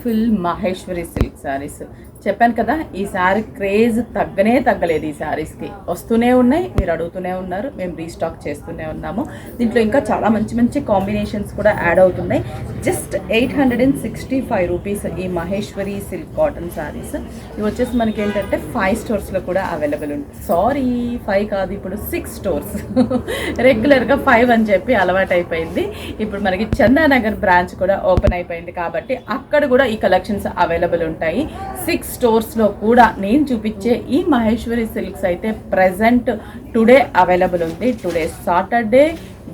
Beautiful Maheshwari silk saris. చెప్పాను కదా, ఈ శారీ క్రేజ్ తగ్గలేదు. ఈ శారీస్కి వస్తూనే ఉన్నాయి, మీరు అడుగుతూనే ఉన్నారు, మేము రీస్టాక్ చేస్తూనే ఉన్నాము. దీంట్లో ఇంకా చాలా మంచి మంచి కాంబినేషన్స్ కూడా యాడ్ అవుతున్నాయి. జస్ట్ 865 రూపీస్ ఈ మహేశ్వరి సిల్క్ కాటన్ శారీస్. ఇవి వచ్చేసి మనకి ఏంటంటే 5 స్టోర్స్లో కూడా అవైలబుల్ ఉంటుంది. సారీ 5 కాదు, ఇప్పుడు 6 స్టోర్స్. రెగ్యులర్గా 5 అని చెప్పి అలవాటు అయిపోయింది. ఇప్పుడు మనకి చందానగర్ బ్రాంచ్ కూడా ఓపెన్ అయిపోయింది కాబట్టి అక్కడ కూడా ఈ కలెక్షన్స్ అవైలబుల్ ఉంటాయి. 6 స్టోర్స్లో కూడా నేను చూపించే ఈ మహేశ్వరి సిల్క్స్ అయితే ప్రజెంట్ టుడే అవైలబుల్ ఉంది. టుడే సాటర్డే,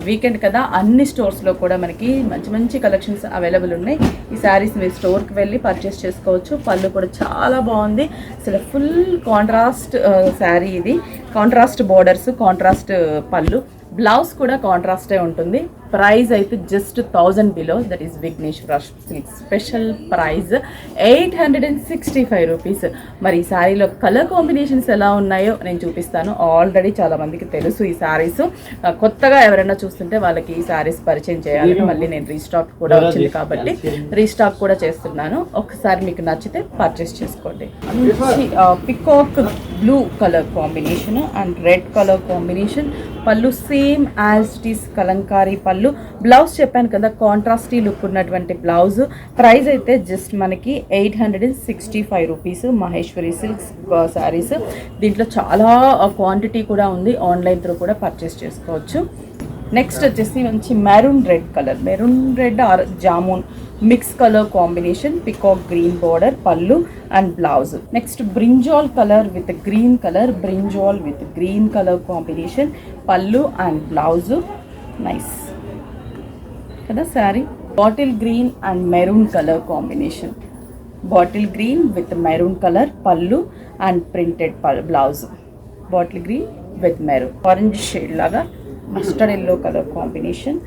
వీకెండ్ కదా, అన్ని స్టోర్స్లో కూడా మనకి మంచి మంచి కలెక్షన్స్ అవైలబుల్ ఉన్నాయి. ఈ శారీస్ మీరు స్టోర్కి వెళ్ళి పర్చేస్ చేసుకోవచ్చు. పళ్ళు కూడా చాలా బాగుంది, అసలు ఫుల్ కాంట్రాస్ట్ శారీ. ఇది కాంట్రాస్ట్ బోర్డర్స్, కాంట్రాస్ట్ పళ్ళు, బ్లౌజ్ కూడా కాంట్రాస్టే ఉంటుంది. ప్రైస్ అయితే just 1000 below. That is Vighneshwara silk special price 865 rupees. మరి ఈ శారీలో కలర్ కాంబినేషన్స్ ఎలా ఉన్నాయో నేను చూపిస్తాను. ఆల్రెడీ చాలా మందికి తెలుసు ఈ శారీస్. కొత్తగా ఎవరైనా చూస్తుంటే వాళ్ళకి ఈ శారీస్ పరిచయం చేయాలి. మళ్ళీ నేను రీస్టాక్ కూడా వచ్చింది కాబట్టి రీస్టాక్ కూడా చేస్తున్నాను. ఒకసారి మీకు నచ్చితే పర్చేస్ చేసుకోండి. మంచి peacock blue colour combination and red colour combination. పళ్ళు same as it is Kalamkari పళ్ళు. బ్లౌజ్ చెప్పాను కదా, కాంట్రాస్టీ లుక్ ఉన్నటువంటి బ్లౌజ్. ప్రైస్ అయితే జస్ట్ మనకి 865 రూపీస్ మహేశ్వరి సిల్క్స్ శారీస్. దీంట్లో చాలా క్వాంటిటీ కూడా ఉంది, ఆన్లైన్ త్రూ కూడా పర్చేస్ చేసుకోవచ్చు. నెక్స్ట్ వచ్చేసి మంచి maroon red colour, maroon red or jamun mix colour combination, peacock green border, పళ్ళు and blouse. Next brinjal colour with green colour, brinjal with green colour combination, పళ్ళు అండ్ బ్లౌజ్. నైస్ కదా sari. Bottle green and maroon colour combination, bottle green with maroon colour, పళ్ళు and printed blouse. Bottle green with maroon, orange shade లాగా mustard yellow colour combination,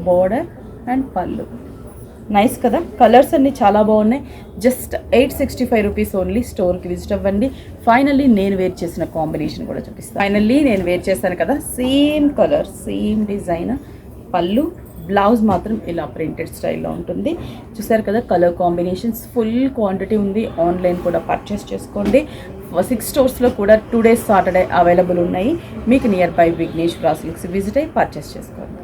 border and పళ్ళు. Nice కదా, colours అన్నీ చాలా బాగున్నాయి. Just 865 rupees only. స్టోర్కి visit అవ్వండి. Finally నేను వేర్ చేసిన కాంబినేషన్ కూడా చూపిస్తాను. ఫైనల్లీ నేను వేర్ చేశాను కదా, సేమ్ కలర్, సేమ్ డిజైన్, పళ్ళు, బ్లౌజ్ మాత్రం ఇలా ప్రింటెడ్ స్టైల్లో ఉంటుంది. చూసారు కదా, కలర్ కాంబినేషన్స్ ఫుల్ క్వాంటిటీ ఉంది. ఆన్లైన్ కూడా పర్చేస్ చేసుకోండి. 6 స్టోర్స్లో కూడా 2 days సాటర్డే అవైలబుల్ ఉన్నాయి. మీకు nearby Vighneshwara silks visit అయ్యి పర్చేస్ చేసుకోండి.